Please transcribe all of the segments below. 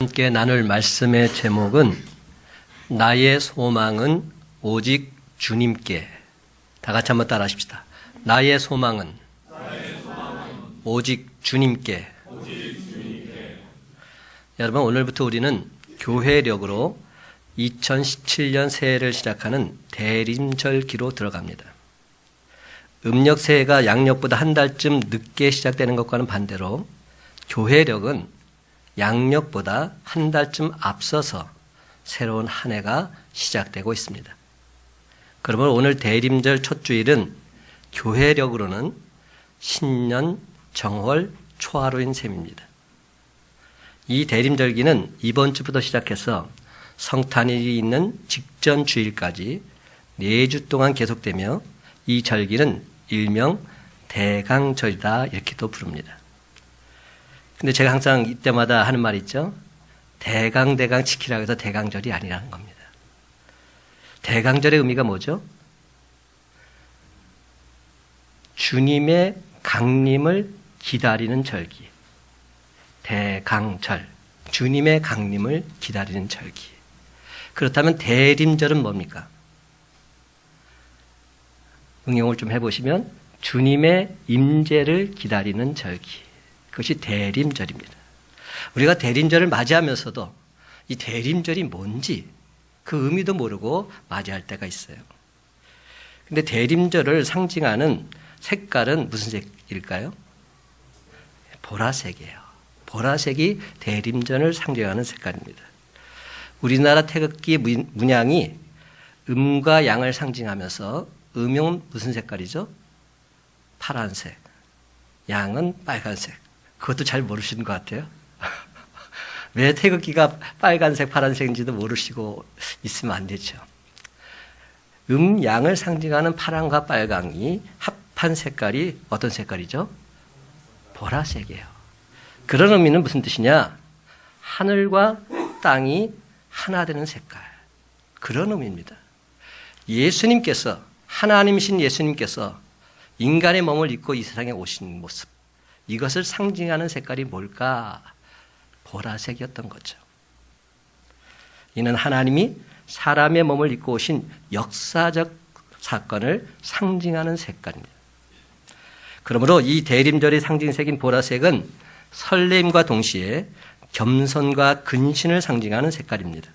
함께 나눌 말씀의 제목은 나의 소망은 오직 주님께. 다 같이 한번 따라 하십시다. 나의 소망은 오직 주님께. 여러분, 오늘부터 우리는 교회력으로 2017년 새해를 시작하는 대림절기로 들어갑니다. 음력 새해가 양력보다 한 달쯤 늦게 시작되는 것과는 반대로 교회력은 양력보다 한 달쯤 앞서서 새로운 한 해가 시작되고 있습니다. 그러면 오늘 대림절 첫 주일은 교회력으로는 신년 정월 초하루인 셈입니다. 이 대림절기는 이번 주부터 시작해서 성탄일이 있는 직전 주일까지 4주 동안 계속되며 이 절기는 일명 대강절이다 이렇게도 부릅니다. 근데 제가 항상 이때마다 하는 말이 있죠. 대강 지키라고 해서 대강절이 아니라는 겁니다. 대강절의 의미가 뭐죠? 주님의 강림을 기다리는 절기. 대강절. 주님의 강림을 기다리는 절기. 그렇다면 대림절은 뭡니까? 응용을 좀 해보시면 주님의 임재를 기다리는 절기. 그것이 대림절입니다. 우리가 대림절을 맞이하면서도 이 대림절이 뭔지 그 의미도 모르고 맞이할 때가 있어요. 근데 대림절을 상징하는 색깔은 무슨 색일까요? 보라색이에요. 보라색이 대림절을 상징하는 색깔입니다. 우리나라 태극기 문양이 음과 양을 상징하면서 음은 무슨 색깔이죠? 파란색. 양은 빨간색. 그것도 잘 모르시는 것 같아요. 왜 태극기가 빨간색, 파란색인지도 모르시고 있으면 안 되죠. 양을 상징하는 파랑과 빨강이 합한 색깔이 어떤 색깔이죠? 보라색이에요. 그런 의미는 무슨 뜻이냐? 하늘과 땅이 하나 되는 색깔. 그런 의미입니다. 예수님께서, 하나님이신 예수님께서 인간의 몸을 입고 이 세상에 오신 모습. 이것을 상징하는 색깔이 뭘까? 보라색이었던 거죠. 이는 하나님이 사람의 몸을 입고 오신 역사적 사건을 상징하는 색깔입니다. 그러므로 이 대림절의 상징색인 보라색은 설렘과 동시에 겸손과 근신을 상징하는 색깔입니다.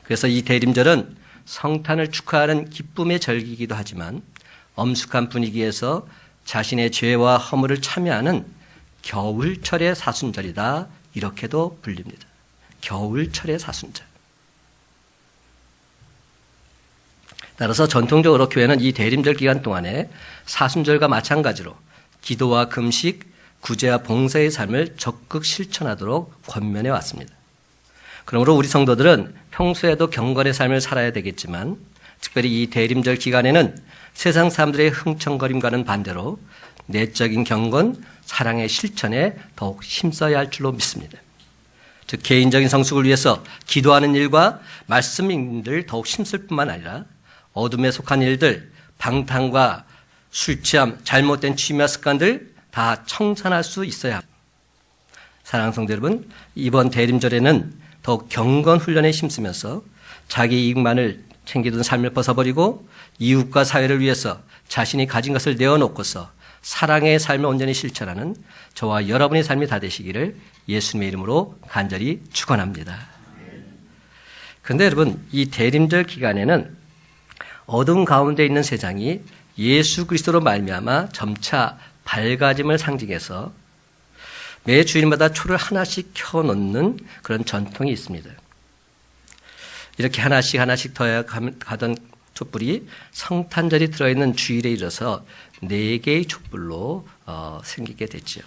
그래서 이 대림절은 성탄을 축하하는 기쁨의 절기이기도 하지만 엄숙한 분위기에서 자신의 죄와 허물을 참여하는 겨울철의 사순절이다 이렇게도 불립니다. 겨울철의 사순절. 따라서 전통적으로 교회는 이 대림절 기간 동안에 사순절과 마찬가지로 기도와 금식, 구제와 봉사의 삶을 적극 실천하도록 권면해 왔습니다. 그러므로 우리 성도들은 평소에도 경건의 삶을 살아야 되겠지만 특별히 이 대림절 기간에는 세상 사람들의 흥청거림과는 반대로 내적인 경건, 사랑의 실천에 더욱 힘써야 할 줄로 믿습니다. 즉 개인적인 성숙을 위해서 기도하는 일과 말씀 읽는 일 더욱 힘쓸 뿐만 아니라 어둠에 속한 일들, 방탕과 술 취함, 잘못된 취미와 습관들 다 청산할 수 있어야 합니다. 사랑하는 성도 여러분, 이번 대림절에는 더욱 경건 훈련에 힘쓰면서 자기 이익만을 챙기던 삶을 벗어버리고 이웃과 사회를 위해서 자신이 가진 것을 내어놓고서 사랑의 삶을 온전히 실천하는 저와 여러분의 삶이 다 되시기를 예수님의 이름으로 간절히 축원합니다. 그런데 여러분, 이 대림절 기간에는 어둠 가운데 있는 세상이 예수 그리스도로 말미암아 점차 밝아짐을 상징해서 매 주일마다 초를 하나씩 켜놓는 그런 전통이 있습니다. 이렇게 하나씩 더 가던 촛불이 성탄절이 들어있는 주일에 이르러서 4개의 촛불로 생기게 됐죠.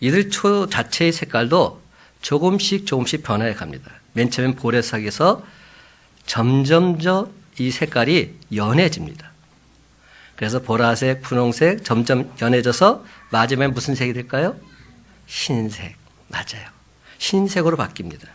이들 초 자체의 색깔도 조금씩 변화해 갑니다. 맨 처음엔 보라색에서 점점 이 색깔이 연해집니다. 그래서 보라색, 분홍색 점점 연해져서 마지막에 무슨 색이 될까요? 흰색. 맞아요. 흰색으로 바뀝니다.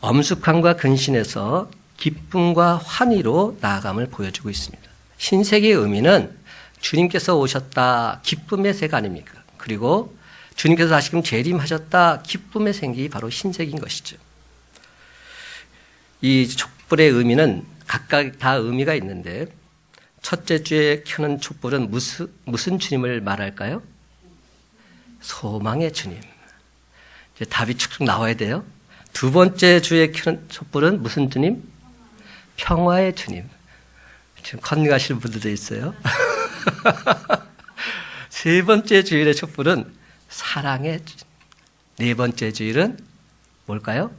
엄숙함과 근신에서 기쁨과 환희로 나아감을 보여주고 있습니다. 흰색의 의미는 주님께서 오셨다, 기쁨의 색 아닙니까? 그리고 주님께서 다시금 재림하셨다 기쁨의 생기 바로 흰색인 것이죠. 이 촛불의 의미는 각각 다 의미가 있는데 첫째 주에 켜는 촛불은 무슨 주님을 말할까요? 소망의 주님. 이제 답이 축축 나와야 돼요. 두 번째 주에 켜는 촛불은 무슨 주님? 평화의 주님. 지금 컨닝하시는 분들도 있어요. 세 번째 주일의 촛불은 사랑의 주님. 네 번째 주일은 뭘까요?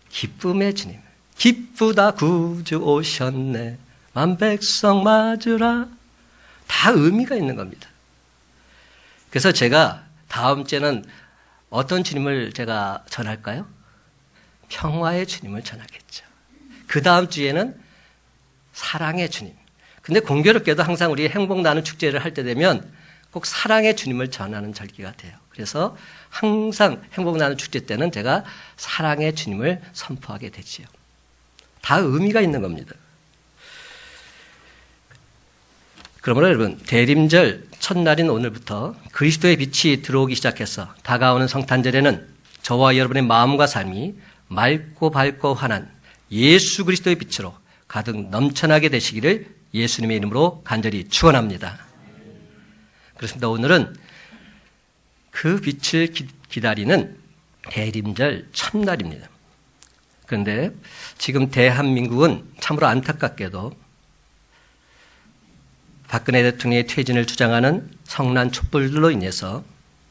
기쁨의 주님. 기쁘다 구주 오셨네. 만백성 맞으라. 다 의미가 있는 겁니다. 그래서 제가 다음 주에는 어떤 주님을 제가 전할까요? 평화의 주님을 전하겠죠. 그 다음 주에는 사랑의 주님. 근데 공교롭게도 항상 우리 행복 나눔 축제를 할 때 되면 꼭 사랑의 주님을 전하는 절기가 돼요. 그래서 항상 행복 나눔 축제 때는 제가 사랑의 주님을 선포하게 되지요. 다 의미가 있는 겁니다. 그러므로 여러분, 대림절 첫날인 오늘부터 그리스도의 빛이 들어오기 시작해서 다가오는 성탄절에는 저와 여러분의 마음과 삶이 맑고 밝고 환한 예수 그리스도의 빛으로 가득 넘쳐나게 되시기를 예수님의 이름으로 간절히 축원합니다. 그렇습니다. 오늘은 그 빛을 기다리는 대림절 첫날입니다. 그런데 지금 대한민국은 참으로 안타깝게도 박근혜 대통령의 퇴진을 주장하는 성난 촛불들로 인해서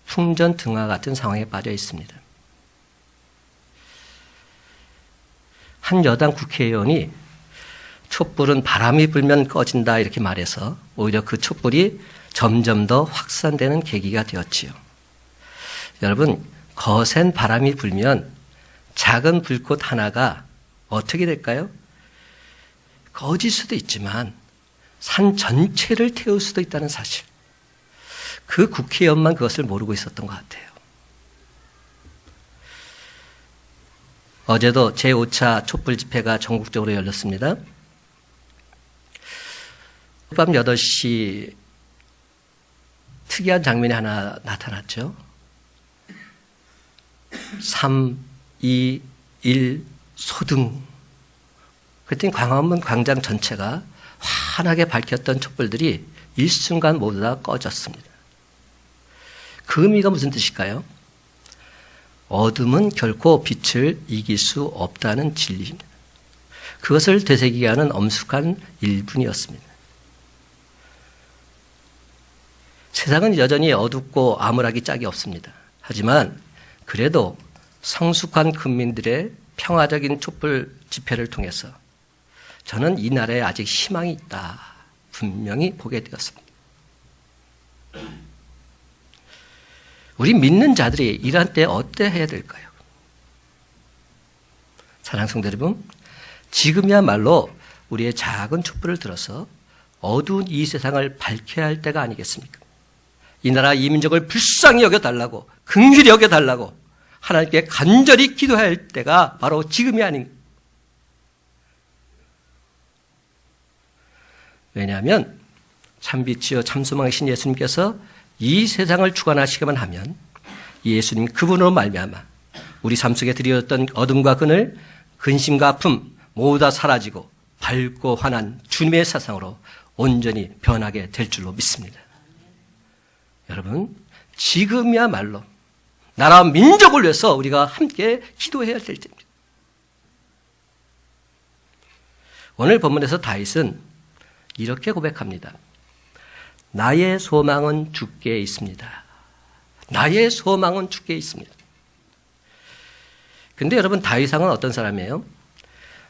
풍전등화 같은 상황에 빠져 있습니다. 한 여당 국회의원이 촛불은 바람이 불면 꺼진다 이렇게 말해서 오히려 그 촛불이 점점 더 확산되는 계기가 되었지요. 여러분, 거센 바람이 불면 작은 불꽃 하나가 어떻게 될까요? 꺼질 수도 있지만 산 전체를 태울 수도 있다는 사실. 그 국회의원만 그것을 모르고 있었던 것 같아요. 어제도 제5차 촛불 집회가 전국적으로 열렸습니다. 밤 8시 특이한 장면이 하나 나타났죠. 3, 2, 1, 소등. 그랬더니 광화문 광장 전체가 환하게 밝혔던 촛불들이 일순간 모두 다 꺼졌습니다. 그 의미가 무슨 뜻일까요? 어둠은 결코 빛을 이길 수 없다는 진리입니다. 그것을 되새기게 하는 엄숙한 일분이었습니다. 세상은 여전히 어둡고 암울하기 짝이 없습니다. 하지만 그래도 성숙한 국민들의 평화적인 촛불 집회를 통해서 저는 이 나라에 아직 희망이 있다. 분명히 보게 되었습니다. 우리 믿는 자들이 이러한 때 어때 해야 될까요? 사랑하는 성도 여러분, 지금이야말로 우리의 작은 촛불을 들어서 어두운 이 세상을 밝혀야 할 때가 아니겠습니까? 이 나라 이 민족을 불쌍히 여겨달라고, 긍휼히 여겨달라고 하나님께 간절히 기도해야 할 때가 바로 지금이 아닌가. 왜냐하면 참빛이요 참소망의 신 예수님께서 이 세상을 주관하시기만 하면 예수님 그분으로 말미암아 우리 삶 속에 드리었던 어둠과 그늘, 근심과 아픔 모두 다 사라지고 밝고 환한 주님의 세상으로 온전히 변하게 될 줄로 믿습니다. 여러분, 지금이야말로 나라와 민족을 위해서 우리가 함께 기도해야 될 때입니다. 오늘 본문에서 다윗은 이렇게 고백합니다. 나의 소망은 주께 있습니다. 나의 소망은 주께 있습니다. 근데 여러분, 다윗왕은 어떤 사람이에요?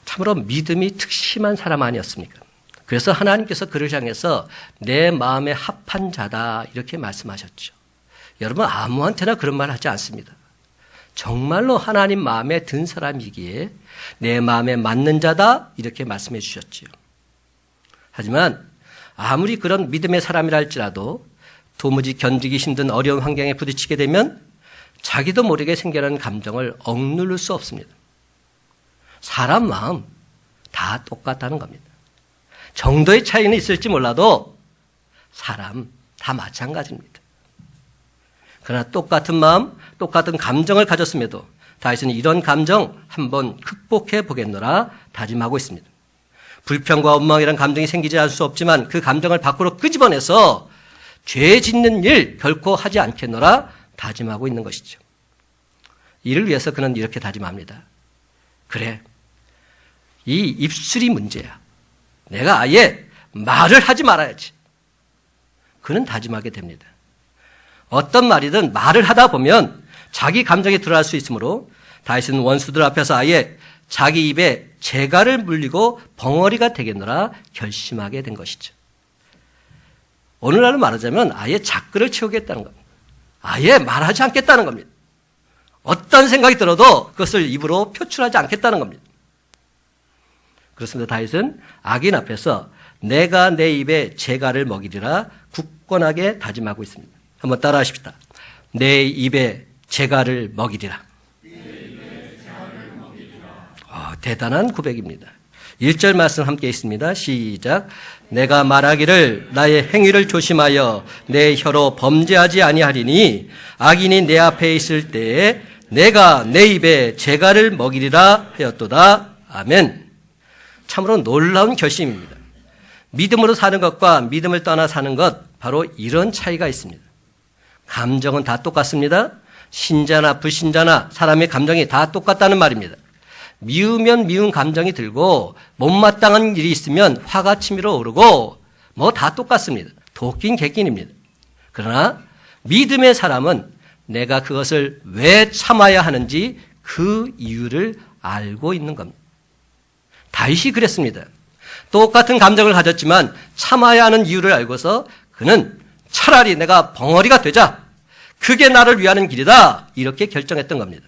참으로 믿음이 특심한 사람 아니었습니까? 그래서 하나님께서 그를 향해서 내 마음에 합한 자다 이렇게 말씀하셨죠. 여러분, 아무한테나 그런 말 하지 않습니다. 정말로 하나님 마음에 든 사람이기에 내 마음에 맞는 자다 이렇게 말씀해 주셨지요. 하지만 아무리 그런 믿음의 사람이라 할지라도 도무지 견디기 힘든 어려운 환경에 부딪히게 되면 자기도 모르게 생겨나는 감정을 억누를 수 없습니다. 사람 마음 다 똑같다는 겁니다. 정도의 차이는 있을지 몰라도 사람 다 마찬가지입니다. 그러나 똑같은 마음, 똑같은 감정을 가졌음에도 다윗은 이런 감정 한번 극복해 보겠노라 다짐하고 있습니다. 불평과 원망이란 감정이 생기지 않을 수 없지만 그 감정을 밖으로 끄집어내서 죄 짓는 일 결코 하지 않겠노라 다짐하고 있는 것이죠. 이를 위해서 그는 이렇게 다짐합니다. 그래, 이 입술이 문제야. 내가 아예 말을 하지 말아야지. 그는 다짐하게 됩니다. 어떤 말이든 말을 하다 보면 자기 감정이 드러날 수 있으므로 다윗은 원수들 앞에서 아예 자기 입에 재갈을 물리고 벙어리가 되겠노라 결심하게 된 것이죠. 오늘날로 말하자면 아예 작글을 채우겠다는 겁니다. 아예 말하지 않겠다는 겁니다. 어떤 생각이 들어도 그것을 입으로 표출하지 않겠다는 겁니다. 그렇습니다. 다윗은 악인 앞에서 내가 내 입에 재갈을 먹이리라 굳건하게 다짐하고 있습니다. 한번 따라 하십시다. 내 입에 재갈을 먹이리라. 대단한 고백입니다. 1절 말씀 함께 있습니다. 시작. 내가 말하기를 나의 행위를 조심하여 내 혀로 범죄하지 아니하리니 악인이 내 앞에 있을 때에 내가 내 입에 재갈을 먹이리라 하였도다. 아멘. 참으로 놀라운 결심입니다. 믿음으로 사는 것과 믿음을 떠나 사는 것, 바로 이런 차이가 있습니다. 감정은 다 똑같습니다. 신자나 불신자나 사람의 감정이 다 똑같다는 말입니다. 미우면 미운 감정이 들고 못마땅한 일이 있으면 화가 치밀어 오르고 뭐 다 똑같습니다. 도끼인 객긴입니다. 그러나 믿음의 사람은 내가 그것을 왜 참아야 하는지 그 이유를 알고 있는 겁니다. 다윗이 그랬습니다. 똑같은 감정을 가졌지만 참아야 하는 이유를 알고서 그는 차라리 내가 벙어리가 되자. 그게 나를 위하는 길이다. 이렇게 결정했던 겁니다.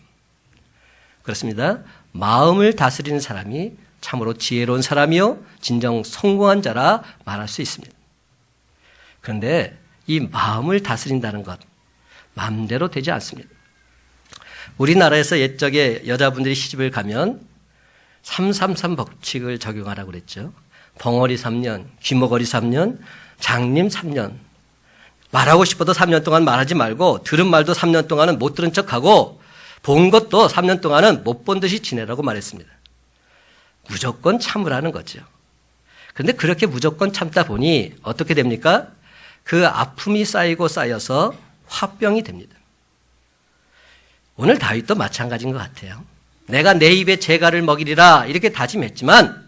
그렇습니다. 마음을 다스리는 사람이 참으로 지혜로운 사람이요 진정 성공한 자라 말할 수 있습니다. 그런데 이 마음을 다스린다는 것 마음대로 되지 않습니다. 우리나라에서 옛적에 여자분들이 시집을 가면 333 법칙을 적용하라고 그랬죠. 벙어리 3년, 귀머거리 3년, 장님 3년. 말하고 싶어도 3년 동안 말하지 말고 들은 말도 3년 동안은 못 들은 척하고 본 것도 3년 동안은 못 본 듯이 지내라고 말했습니다. 무조건 참으라는 거죠. 그런데 그렇게 무조건 참다 보니 어떻게 됩니까? 그 아픔이 쌓이고 쌓여서 화병이 됩니다. 오늘 다윗도 마찬가지인 것 같아요. 내가 내 입에 재갈을 먹이리라 이렇게 다짐했지만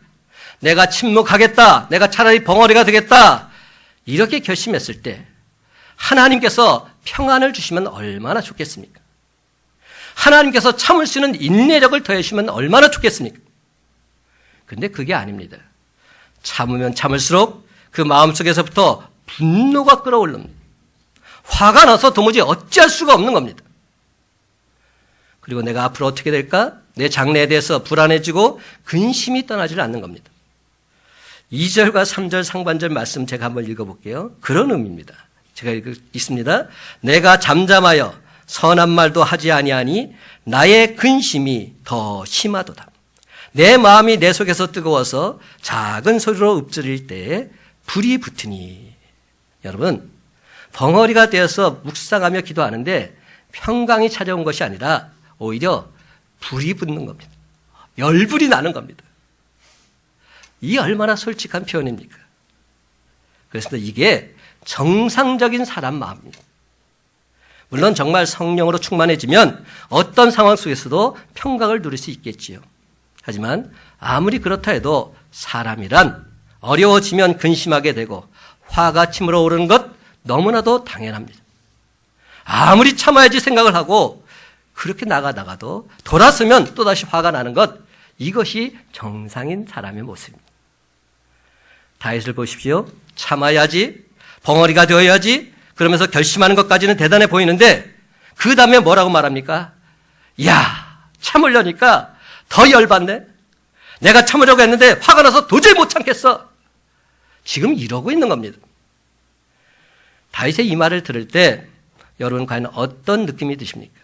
내가 침묵하겠다, 내가 차라리 벙어리가 되겠다 이렇게 결심했을 때 하나님께서 평안을 주시면 얼마나 좋겠습니까? 하나님께서 참을 수 있는 인내력을 더해주시면 얼마나 좋겠습니까? 그런데 그게 아닙니다. 참으면 참을수록 그 마음속에서부터 분노가 끓어오릅니다. 화가 나서 도무지 어찌할 수가 없는 겁니다. 그리고 내가 앞으로 어떻게 될까? 내 장래에 대해서 불안해지고 근심이 떠나지를 않는 겁니다. 2절과 3절 상반절 말씀 제가 한번 읽어볼게요. 그런 의미입니다. 제가 읽습니다. 내가 잠잠하여 선한 말도 하지 아니하니 나의 근심이 더 심하도다. 내 마음이 내 속에서 뜨거워서 작은 소리로 읊조릴 때에 불이 붙으니. 여러분, 벙어리가 되어서 묵상하며 기도하는데 평강이 찾아온 것이 아니라 오히려 불이 붙는 겁니다. 열불이 나는 겁니다. 이 얼마나 솔직한 표현입니까? 그래서 이게 정상적인 사람 마음입니다. 물론 정말 성령으로 충만해지면 어떤 상황 속에서도 평강을 누릴 수 있겠지요. 하지만 아무리 그렇다 해도 사람이란 어려워지면 근심하게 되고 화가 치밀어 오르는 것 너무나도 당연합니다. 아무리 참아야지 생각을 하고 그렇게 나가다가도 돌아서면 또다시 화가 나는 것, 이것이 정상인 사람의 모습입니다. 다윗을 보십시오. 참아야지, 벙어리가 되어야지, 그러면서 결심하는 것까지는 대단해 보이는데 그 다음에 뭐라고 말합니까? 야, 참으려니까 더 열받네. 내가 참으려고 했는데 화가 나서 도저히 못 참겠어. 지금 이러고 있는 겁니다. 다윗의 이 말을 들을 때 여러분 과연 어떤 느낌이 드십니까?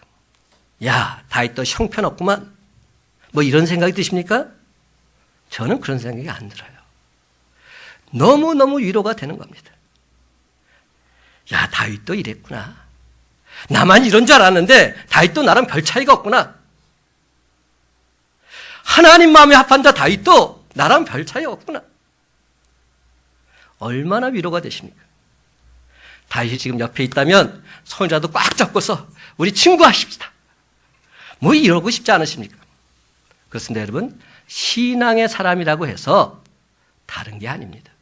야, 다윗도 형편없구만. 뭐 이런 생각이 드십니까? 저는 그런 생각이 안 들어요. 너무너무 위로가 되는 겁니다. 야, 다윗도 이랬구나. 나만 이런 줄 알았는데 다윗도 나랑 별 차이가 없구나. 하나님 마음에 합한 자 다윗도 나랑 별 차이 없구나. 얼마나 위로가 되십니까? 다윗이 지금 옆에 있다면 손이라도 꽉 잡고서 우리 친구하십시다. 뭐 이러고 싶지 않으십니까? 그렇습니다, 여러분. 신앙의 사람이라고 해서 다른 게 아닙니다.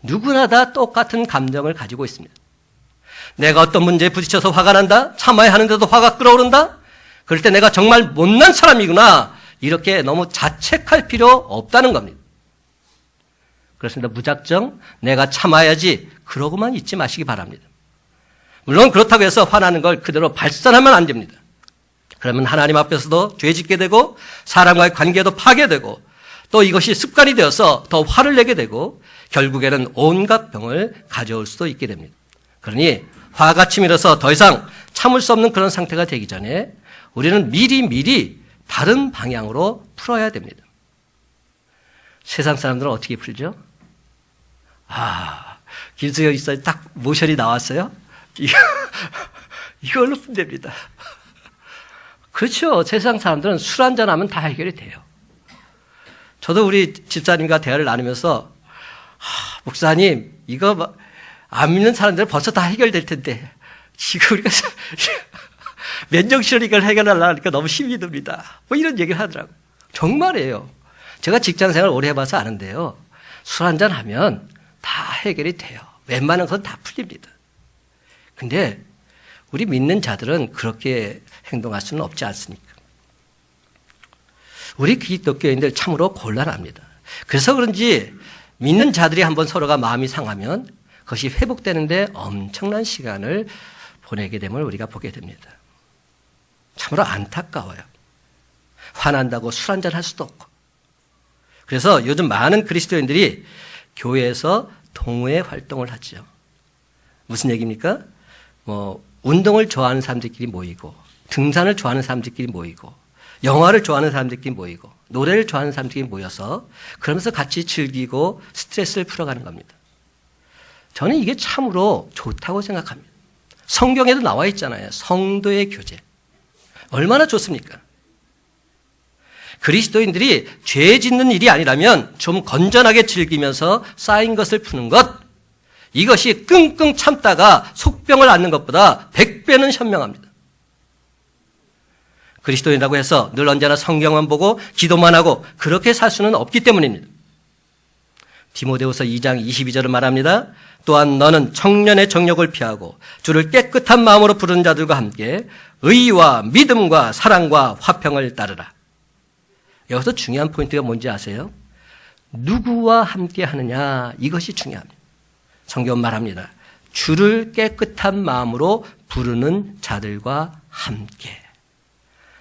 누구나 다 똑같은 감정을 가지고 있습니다. 내가 어떤 문제에 부딪혀서 화가 난다? 참아야 하는데도 화가 끓어오른다? 그럴 때 내가 정말 못난 사람이구나. 이렇게 너무 자책할 필요 없다는 겁니다. 그렇습니다. 무작정 내가 참아야지 그러고만 있지 마시기 바랍니다. 물론 그렇다고 해서 화나는 걸 그대로 발산하면 안 됩니다. 그러면 하나님 앞에서도 죄짓게 되고 사람과의 관계도 파괴되고 또 이것이 습관이 되어서 더 화를 내게 되고 결국에는 온갖 병을 가져올 수도 있게 됩니다. 그러니 화가 치밀어서 더 이상 참을 수 없는 그런 상태가 되기 전에 우리는 미리 다른 방향으로 풀어야 됩니다. 세상 사람들은 어떻게 풀죠? 길수여 있어요. 딱 모션이 나왔어요. 이걸로 푼답니다. 그렇죠. 세상 사람들은 술 한잔 하면 다 해결이 돼요. 저도 우리 집사님과 대화를 나누면서 목사님 이거 안 믿는 사람들은 벌써 다 해결될 텐데 지금 우리가 맨정신으로 이걸 해결하려니까 너무 힘이 듭니다. 뭐 이런 얘기를 하더라고요. 정말이에요. 제가 직장생활 오래 해봐서 아는데요. 술 한잔 하면 다 해결이 돼요. 웬만한 건 다 풀립니다. 근데 우리 믿는 자들은 그렇게 행동할 수는 없지 않습니까? 우리 기독교인들 참으로 곤란합니다. 그래서 그런지 믿는 자들이 한번 서로가 마음이 상하면 그것이 회복되는데 엄청난 시간을 보내게 됨을 우리가 보게 됩니다. 참으로 안타까워요. 화난다고 술 한잔 할 수도 없고. 그래서 요즘 많은 그리스도인들이 교회에서 동호회 활동을 하죠. 무슨 얘기입니까? 운동을 좋아하는 사람들끼리 모이고, 등산을 좋아하는 사람들끼리 모이고, 영화를 좋아하는 사람들끼리 모이고, 노래를 좋아하는 사람들끼리 모여서 그러면서 같이 즐기고 스트레스를 풀어가는 겁니다. 저는 이게 참으로 좋다고 생각합니다. 성경에도 나와 있잖아요. 성도의 교제. 얼마나 좋습니까? 그리스도인들이 죄 짓는 일이 아니라면 좀 건전하게 즐기면서 쌓인 것을 푸는 것, 이것이 끙끙 참다가 속병을 앓는 것보다 100배는 현명합니다. 그리스도인이라고 해서 늘 언제나 성경만 보고 기도만 하고 그렇게 살 수는 없기 때문입니다. 디모데후서 2장 22절을 말합니다. 또한 너는 청년의 정욕을 피하고 주를 깨끗한 마음으로 부르는 자들과 함께 의와 믿음과 사랑과 화평을 따르라. 여기서 중요한 포인트가 뭔지 아세요? 누구와 함께 하느냐, 이것이 중요합니다. 성경은 말합니다. 주를 깨끗한 마음으로 부르는 자들과 함께.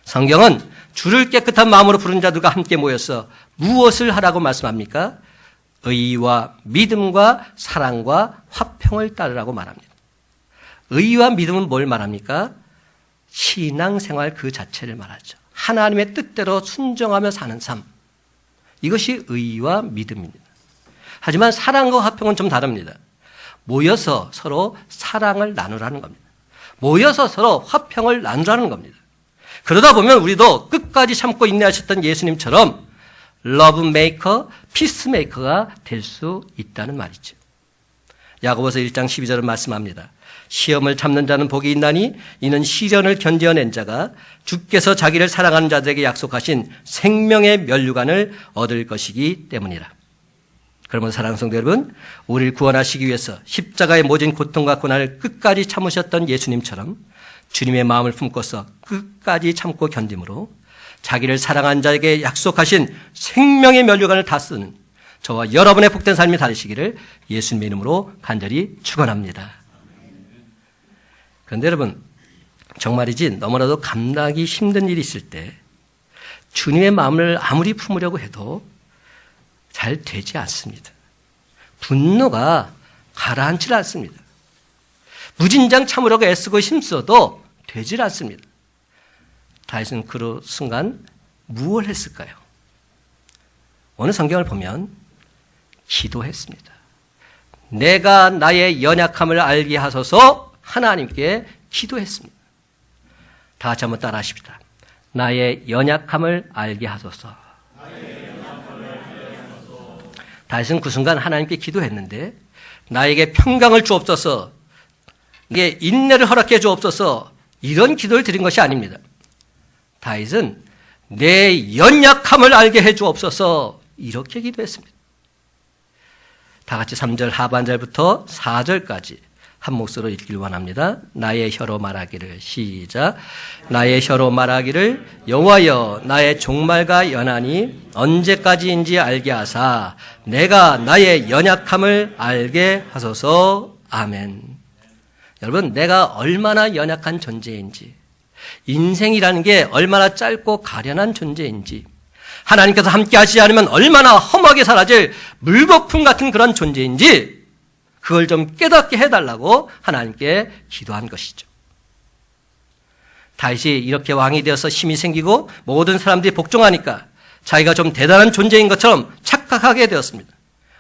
성경은 주를 깨끗한 마음으로 부르는 자들과 함께 모여서 무엇을 하라고 말씀합니까? 의와 믿음과 사랑과 화평을 따르라고 말합니다. 의와 믿음은 뭘 말합니까? 신앙생활 그 자체를 말하죠. 하나님의 뜻대로 순종하며 사는 삶. 이것이 의와 믿음입니다. 하지만 사랑과 화평은 좀 다릅니다. 모여서 서로 사랑을 나누라는 겁니다. 모여서 서로 화평을 나누라는 겁니다. 그러다 보면 우리도 끝까지 참고 인내하셨던 예수님처럼 러브 메이커, 피스 메이커가 될 수 있다는 말이죠. 야고보서 1장 12절은 말씀합니다. 시험을 참는 자는 복이 있나니 이는 시련을 견뎌낸 자가 주께서 자기를 사랑하는 자들에게 약속하신 생명의 면류관을 얻을 것이기 때문이라. 그러면 사랑하는 성도 여러분, 우리를 구원하시기 위해서 십자가의 모진 고통과 고난을 끝까지 참으셨던 예수님처럼 주님의 마음을 품고서 끝까지 참고 견딤으로 자기를 사랑한 자에게 약속하신 생명의 면류관을 다 쓰는 저와 여러분의 복된 삶이 되시기를 예수님의 이름으로 간절히 축원합니다. 그런데 여러분, 정말이지 너무나도 감당하기 힘든 일이 있을 때 주님의 마음을 아무리 품으려고 해도 잘 되지 않습니다. 분노가 가라앉지 않습니다. 무진장 참으려고 애쓰고 힘써도 되질 않습니다. 다윗은 그 순간 무엇을 했을까요? 오늘 성경을 보면 기도했습니다. 내가 나의 연약함을 알게 하소서 하나님께 기도했습니다. 다 같이 한번 따라 하십시다. 나의 연약함을 알게 하소서. 다윗은 그 순간 하나님께 기도했는데 나에게 평강을 주옵소서, 이게 인내를 허락해 주옵소서, 이런 기도를 드린 것이 아닙니다. 다윗은 내 연약함을 알게 해 주옵소서, 이렇게 기도했습니다. 다 같이 3절 하반절부터 4절까지 한 몫으로 읽길 원합니다. 나의 혀로 말하기를, 시작. 나의 혀로 말하기를 여호와여 나의 종말과 연한이 언제까지인지 알게 하사 내가 나의 연약함을 알게 하소서. 아멘. 여러분, 내가 얼마나 연약한 존재인지, 인생이라는 게 얼마나 짧고 가련한 존재인지, 하나님께서 함께 하시지 않으면 얼마나 험하게 사라질 물거품 같은 그런 존재인지 그걸 좀 깨닫게 해달라고 하나님께 기도한 것이죠. 다윗이 이렇게 왕이 되어서 힘이 생기고 모든 사람들이 복종하니까 자기가 좀 대단한 존재인 것처럼 착각하게 되었습니다.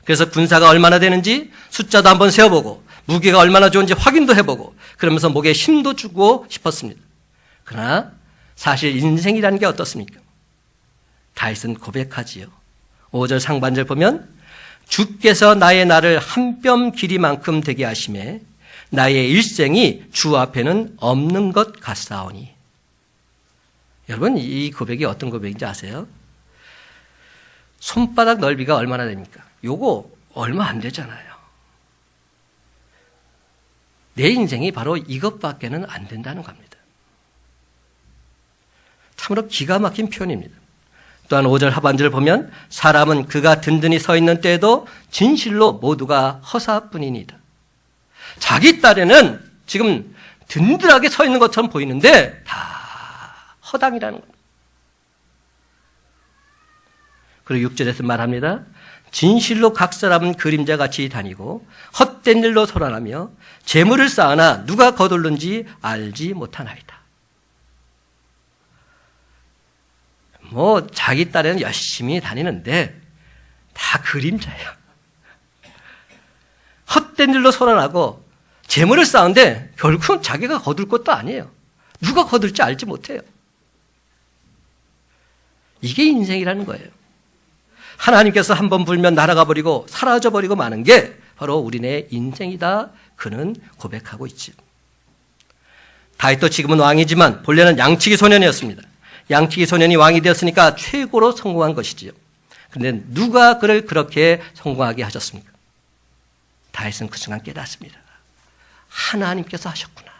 그래서 군사가 얼마나 되는지 숫자도 한번 세어보고 무기가 얼마나 좋은지 확인도 해보고 그러면서 목에 힘도 주고 싶었습니다. 그러나 사실 인생이라는 게 어떻습니까? 다윗은 고백하지요. 5절 상반절 보면 주께서 나의 날을 한 뼘 길이만큼 되게 하심에 나의 일생이 주 앞에는 없는 것 같사오니. 여러분, 이 고백이 어떤 고백인지 아세요? 손바닥 넓이가 얼마나 됩니까? 요거 얼마 안 되잖아요. 내 인생이 바로 이것밖에는 안 된다는 겁니다. 참으로 기가 막힌 표현입니다. 또한 5절 하반절을 보면 사람은 그가 든든히 서 있는 때에도 진실로 모두가 허사뿐이니이다. 자기 딴에는 지금 든든하게 서 있는 것처럼 보이는데 다 허당이라는 겁니다. 그리고 6절에서 말합니다. 진실로 각 사람은 그림자같이 다니고 헛된 일로 소란하며 재물을 쌓으나 누가 거둘는지 알지 못하나이다. 자기 딴에는 열심히 다니는데 다 그림자예요. 헛된 일로 소란하고 재물을 쌓는데 결국은 자기가 거둘 것도 아니에요. 누가 거둘지 알지 못해요. 이게 인생이라는 거예요. 하나님께서 한번 불면 날아가 버리고 사라져 버리고 마는 게 바로 우리네 인생이다. 그는 고백하고 있죠. 다윗도 지금은 왕이지만 본래는 양치기 소년이었습니다. 양치기 소년이 왕이 되었으니까 최고로 성공한 것이지요. 그런데 누가 그를 그렇게 성공하게 하셨습니까? 다윗은 그 순간 깨닫습니다. 하나님께서 하셨구나.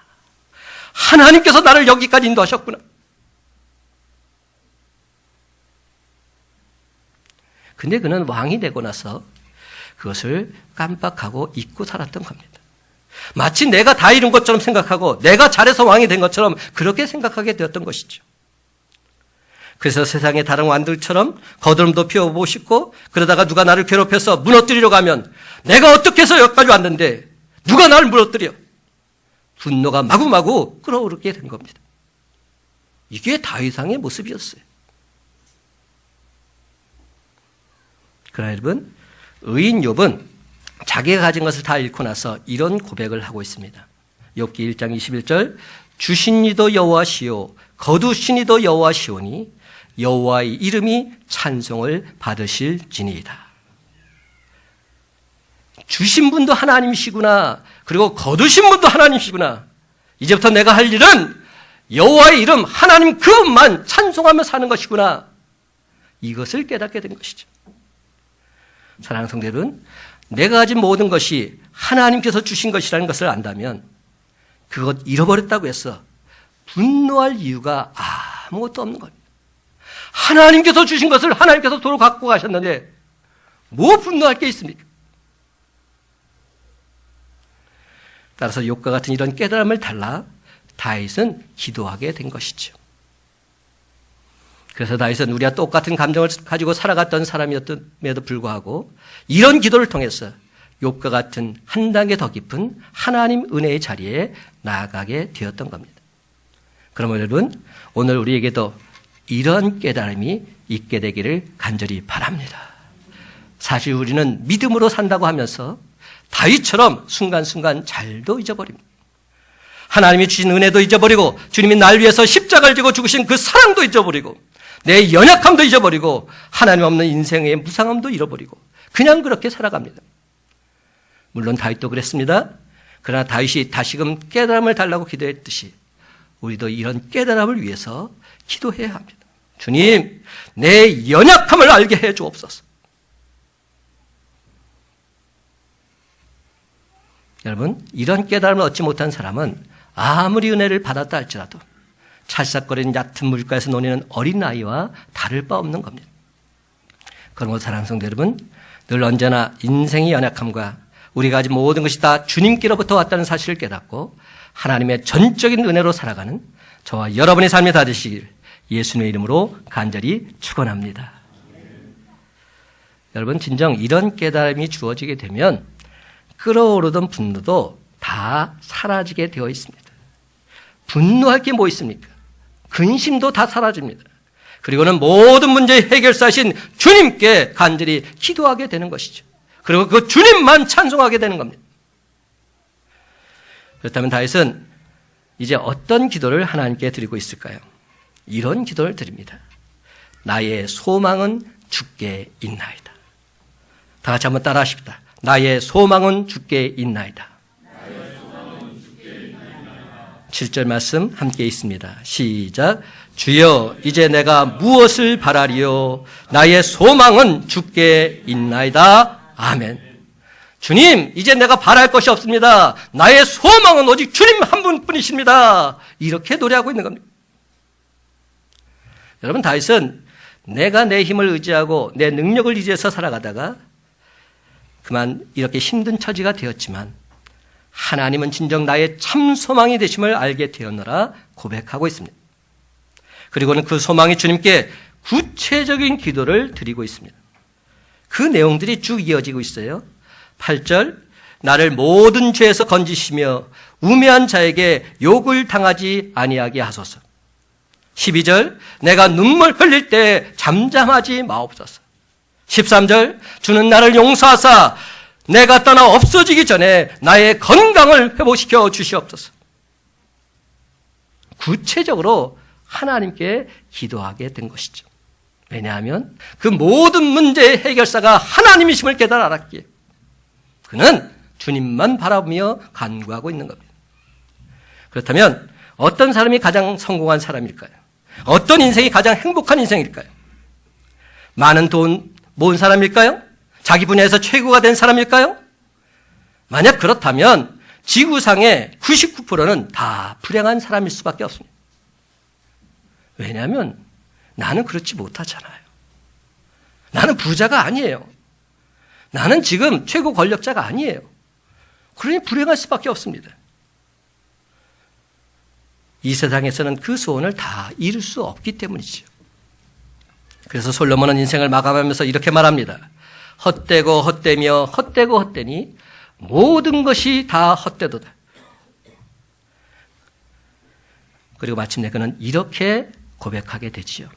하나님께서 나를 여기까지 인도하셨구나. 근데 그는 왕이 되고 나서 그것을 깜빡하고 잊고 살았던 겁니다. 마치 내가 다 이룬 것처럼 생각하고 내가 잘해서 왕이 된 것처럼 그렇게 생각하게 되었던 것이죠. 그래서 세상의 다른 왕들처럼 거드름도 피워보고 싶고 그러다가 누가 나를 괴롭혀서 무너뜨리려고 하면 내가 어떻게 해서 여기까지 왔는데 누가 나를 무너뜨려? 분노가 마구마구 끓어오르게 된 겁니다. 이게 다윗왕의 모습이었어요. 그러나 여러분, 의인 욥은 자기가 가진 것을 다 잃고 나서 이런 고백을 하고 있습니다. 욥기 1장 21절 주신 이도 여호와시오 거두신 이도 여호와시오니 여호와의 이름이 찬송을 받으실지니이다. 주신 분도 하나님이시구나. 그리고 거두신 분도 하나님이시구나. 이제부터 내가 할 일은 여호와의 이름 하나님 그것만 찬송하며 사는 것이구나. 이것을 깨닫게 된 것이죠. 사랑하는 성도 여러분, 내가 가진 모든 것이 하나님께서 주신 것이라는 것을 안다면 그것 잃어버렸다고 해서 분노할 이유가 아무것도 없는 겁니다. 하나님께서 주신 것을 하나님께서 도로 갖고 가셨는데 뭐 분노할 게 있습니까? 따라서 욥과 같은 이런 깨달음을 달라 다윗은 기도하게 된 것이죠. 그래서 다윗은 우리와 똑같은 감정을 가지고 살아갔던 사람이었음에도 불구하고 이런 기도를 통해서 욥과 같은 한 단계 더 깊은 하나님 은혜의 자리에 나아가게 되었던 겁니다. 그러면 여러분, 오늘 우리에게도 이런 깨달음이 있게 되기를 간절히 바랍니다. 사실 우리는 믿음으로 산다고 하면서 다윗처럼 순간순간 잘도 잊어버립니다. 하나님이 주신 은혜도 잊어버리고 주님이 날 위해서 십자가를 지고 죽으신 그 사랑도 잊어버리고 내 연약함도 잊어버리고 하나님 없는 인생의 무상함도 잃어버리고 그냥 그렇게 살아갑니다. 물론 다윗도 그랬습니다. 그러나 다윗이 다시금 깨달음을 달라고 기도했듯이 우리도 이런 깨달음을 위해서 기도해야 합니다. 주님, 내 연약함을 알게 해 주옵소서. 여러분, 이런 깨달음을 얻지 못한 사람은 아무리 은혜를 받았다 할지라도 찰싹거리는 얕은 물가에서 노니는 어린아이와 다를 바 없는 겁니다. 그러므로 사랑하는 성도 여러분, 늘 언제나 인생의 연약함과 우리가 가진 모든 것이 다 주님께로부터 왔다는 사실을 깨닫고 하나님의 전적인 은혜로 살아가는 저와 여러분의 삶이 다 되시길 예수님의 이름으로 간절히 축원합니다. 여러분, 진정 이런 깨달음이 주어지게 되면 끓어오르던 분노도 다 사라지게 되어 있습니다. 분노할 게 뭐 있습니까? 근심도 다 사라집니다. 그리고는 모든 문제의 해결사이신 주님께 간절히 기도하게 되는 것이죠. 그리고 그 주님만 찬송하게 되는 겁니다. 그렇다면 다윗은 이제 어떤 기도를 하나님께 드리고 있을까요? 이런 기도를 드립니다. 나의 소망은 주께 있나이다. 다 같이 한번 따라 하십시다. 나의 소망은 주께 있나이다. 7절 말씀 함께 있습니다. 시작. 주여, 이제 내가 무엇을 바라리요? 나의 소망은 주께 있나이다. 아멘. 주님, 이제 내가 바랄 것이 없습니다. 나의 소망은 오직 주님 한 분뿐이십니다. 이렇게 노래하고 있는 겁니다. 여러분, 다윗은 내가 내 힘을 의지하고 내 능력을 의지해서 살아가다가 그만 이렇게 힘든 처지가 되었지만 하나님은 진정 나의 참 소망이 되심을 알게 되었노라 고백하고 있습니다. 그리고는 그 소망이 주님께 구체적인 기도를 드리고 있습니다. 그 내용들이 쭉 이어지고 있어요. 8절, 나를 모든 죄에서 건지시며 우매한 자에게 욕을 당하지 아니하게 하소서. 12절, 내가 눈물 흘릴 때 잠잠하지 마옵소서. 13절, 주는 나를 용서하사 내가 떠나 없어지기 전에 나의 건강을 회복시켜 주시옵소서. 구체적으로 하나님께 기도하게 된 것이죠. 왜냐하면 그 모든 문제의 해결사가 하나님이심을 깨달아 알았기에 그는 주님만 바라보며 간구하고 있는 겁니다. 그렇다면 어떤 사람이 가장 성공한 사람일까요? 어떤 인생이 가장 행복한 인생일까요? 많은 돈 모은 사람일까요? 자기 분야에서 최고가 된 사람일까요? 만약 그렇다면 지구상의 99%는 다 불행한 사람일 수밖에 없습니다. 왜냐하면 나는 그렇지 못하잖아요. 나는 부자가 아니에요. 나는 지금 최고 권력자가 아니에요. 그러니 불행할 수밖에 없습니다. 이 세상에서는 그 소원을 다 이룰 수 없기 때문이죠. 그래서 솔로몬은 인생을 마감하면서 이렇게 말합니다. 헛되고 헛되며 헛되고 헛되니 모든 것이 다 헛되도다. 그리고 마침내 그는 이렇게 고백하게 되지요.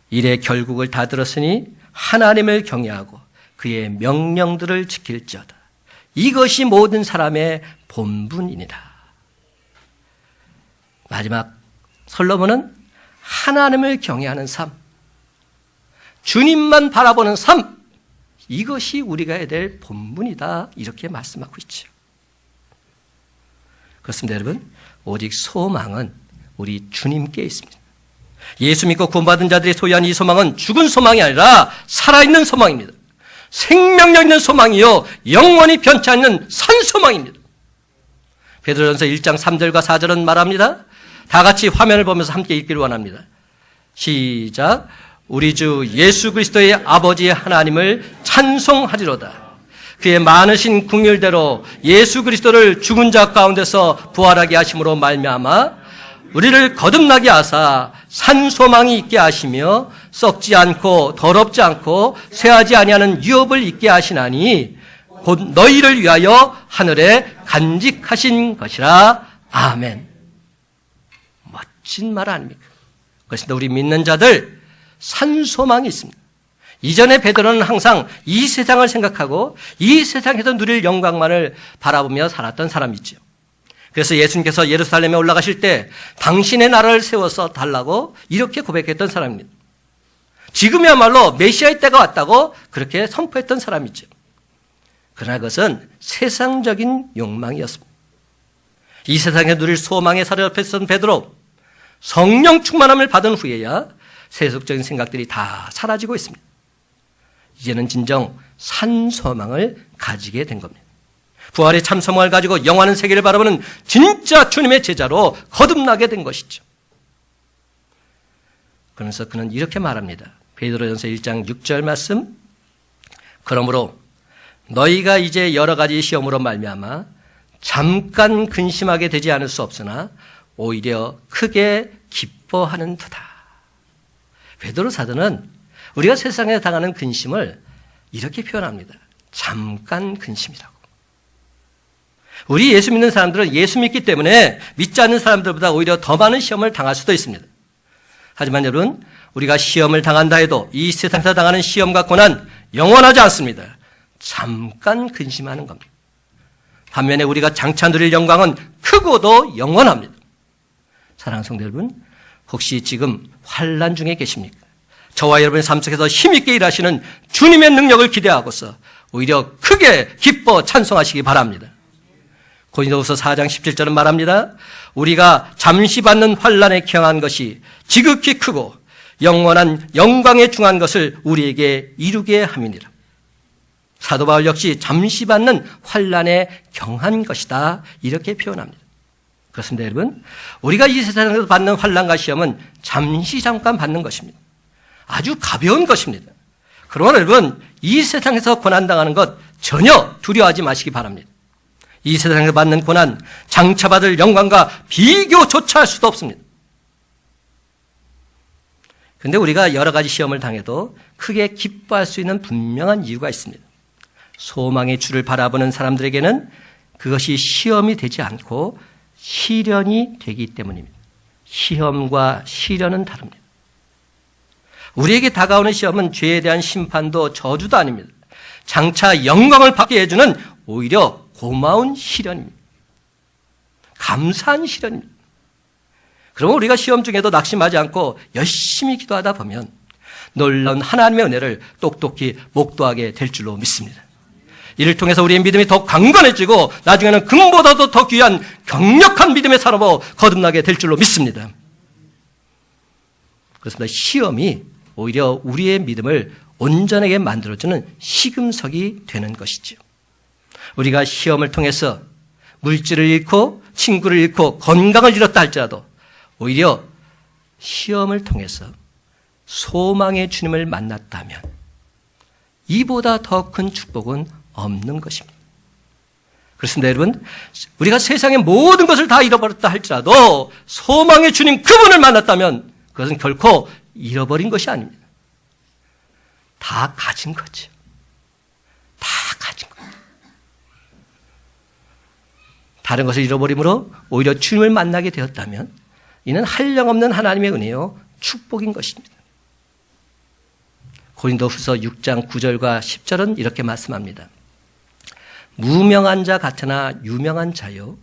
일의 결국을 다 들었으니 하나님을 경외하고 그의 명령들을 지킬지어다. 이것이 모든 사람의 본분이니라. 마지막 솔로몬은 하나님을 경외하는 삶, 주님만 바라보는 삶, 이것이 우리가 해야 될 본분이다. 이렇게 말씀하고 있죠. 그렇습니다, 여러분. 오직 소망은 우리 주님께 있습니다. 예수 믿고 구원받은 자들이 소유한 이 소망은 죽은 소망이 아니라 살아있는 소망입니다. 생명력 있는 소망이요 영원히 변치 않는 산 소망입니다. 베드로전서 1장 3절과 4절은 말합니다. 다 같이 화면을 보면서 함께 읽기를 원합니다. 시작. 우리 주 예수 그리스도의 아버지 하나님을 찬송하리로다. 그의 많으신 긍휼대로 예수 그리스도를 죽은 자 가운데서 부활하게 하심으로 말미암아 우리를 거듭나게 하사 산 소망이 있게 하시며 썩지 않고 더럽지 않고 쇠하지 아니하는 유업을 있게 하시나니 곧 너희를 위하여 하늘에 간직하신 것이라. 아멘. 멋진 말 아닙니까? 그렇습니다. 우리 믿는 자들 산 소망이 있습니다. 이전에 베드로는 항상 이 세상을 생각하고 이 세상에서 누릴 영광만을 바라보며 살았던 사람이죠. 그래서 예수님께서 예루살렘에 올라가실 때 당신의 나라를 세워서 달라고 이렇게 고백했던 사람입니다. 지금이야말로 메시아의 때가 왔다고 그렇게 선포했던 사람이죠. 그러나 그것은 세상적인 욕망이었습니다. 이 세상에 누릴 소망에 사로잡혔던 베드로, 성령 충만함을 받은 후에야 세속적인 생각들이 다 사라지고 있습니다. 이제는 진정 산 소망을 가지게 된 겁니다. 부활의 참 소망을 가지고 영원한 세계를 바라보는 진짜 주님의 제자로 거듭나게 된 것이죠. 그러면서 그는 이렇게 말합니다. 베드로전서 1장 6절 말씀. 그러므로 너희가 이제 여러 가지 시험으로 말미암아 잠깐 근심하게 되지 않을 수 없으나 오히려 크게 기뻐하는도다. 베드로 사도는 우리가 세상에 당하는 근심을 이렇게 표현합니다. 잠깐 근심이라고. 우리 예수 믿는 사람들은 예수 믿기 때문에 믿지 않는 사람들보다 오히려 더 많은 시험을 당할 수도 있습니다. 하지만 여러분, 우리가 시험을 당한다 해도 이 세상에서 당하는 시험과 고난 영원하지 않습니다. 잠깐 근심하는 겁니다. 반면에 우리가 장차 누릴 영광은 크고도 영원합니다. 사랑하는 성도 여러분, 혹시 지금 환난 중에 계십니까? 저와 여러분의 삶 속에서 힘있게 일하시는 주님의 능력을 기대하고서 오히려 크게 기뻐 찬송하시기 바랍니다. 고린도후서 4장 17절은 말합니다. 우리가 잠시 받는 환난에 경한 것이 지극히 크고 영원한 영광에 중한 것을 우리에게 이루게 함이니라. 사도 바울 역시 잠시 받는 환난에 경한 것이다, 이렇게 표현합니다. 그렇습니다, 여러분. 우리가 이 세상에서 받는 환난과 시험은 잠깐 받는 것입니다. 아주 가벼운 것입니다. 그러나 여러분, 이 세상에서 고난당하는 것 전혀 두려워하지 마시기 바랍니다. 이 세상에서 받는 고난, 장차 받을 영광과 비교조차 할 수도 없습니다. 그런데 우리가 여러 가지 시험을 당해도 크게 기뻐할 수 있는 분명한 이유가 있습니다. 소망의 주를 바라보는 사람들에게는 그것이 시험이 되지 않고 시련이 되기 때문입니다. 시험과 시련은 다릅니다. 우리에게 다가오는 시험은 죄에 대한 심판도 저주도 아닙니다. 장차 영광을 받게 해주는 오히려 고마운 시련입니다. 감사한 시련입니다. 그러면 우리가 시험 중에도 낙심하지 않고 열심히 기도하다 보면 놀라운 하나님의 은혜를 똑똑히 목도하게 될 줄로 믿습니다. 이를 통해서 우리의 믿음이 더 강건해지고 나중에는 금보다도 더 귀한 강력한 믿음의 사람으로 거듭나게 될 줄로 믿습니다. 그렇습니다. 시험이 오히려 우리의 믿음을 온전하게 만들어주는 시금석이 되는 것이죠. 우리가 시험을 통해서 물질을 잃고 친구를 잃고 건강을 잃었다 할지라도 오히려 시험을 통해서 소망의 주님을 만났다면 이보다 더 큰 축복은 없는 것입니다. 그렇습니다, 여러분. 우리가 세상의 모든 것을 다 잃어버렸다 할지라도 소망의 주님 그분을 만났다면 그것은 결코 잃어버린 것이 아닙니다. 다 가진 거죠. 다 가진 거예요. 다른 것을 잃어버림으로 오히려 주님을 만나게 되었다면 이는 한량없는 하나님의 은혜요 축복인 것입니다. 고린도후서 6장 9절과 10절은 이렇게 말씀합니다. 무명한 자 같으나 유명한 자요,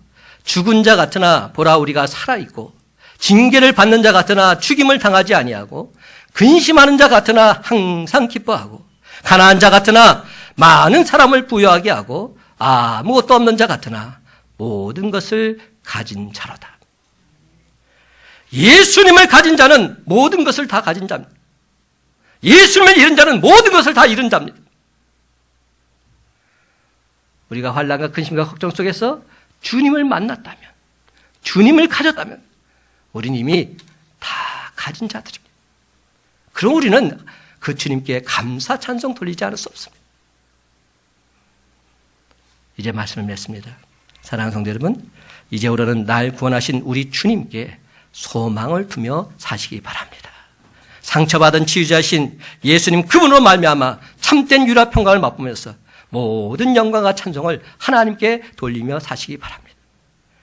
죽은 자 같으나 보라 우리가 살아있고, 징계를 받는 자 같으나 죽임을 당하지 아니하고, 근심하는 자 같으나 항상 기뻐하고, 가난한 자 같으나 많은 사람을 부유하게 하고, 아무것도 없는 자 같으나 모든 것을 가진 자로다. 예수님을 가진 자는 모든 것을 다 가진 자입니다. 예수님을 잃은 자는 모든 것을 다 잃은 자입니다. 우리가 환난과 근심과 걱정 속에서 주님을 만났다면, 주님을 가졌다면 우리는 이미 다 가진 자들입니다. 그럼 우리는 그 주님께 감사 찬송 돌리지 않을 수 없습니다. 이제 말씀을 맺습니다. 사랑하는 성도 여러분, 이제부터는 날 구원하신 우리 주님께 소망을 두며 사시기 바랍니다. 상처받은 치유자신 예수님 그분으로 말미암아 참된 유라 평강을 맛보면서 모든 영광과 찬송을 하나님께 돌리며 사시기 바랍니다.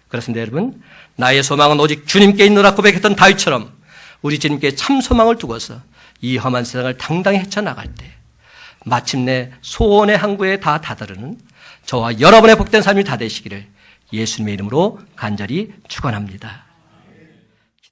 그렇습니다, 여러분. 나의 소망은 오직 주님께 있노라 고백했던 다윗처럼 우리 주님께 참 소망을 두고서 이 험한 세상을 당당히 헤쳐나갈 때 마침내 소원의 항구에 다 다다르는 저와 여러분의 복된 삶이 다 되시기를 예수님의 이름으로 간절히 축원합니다.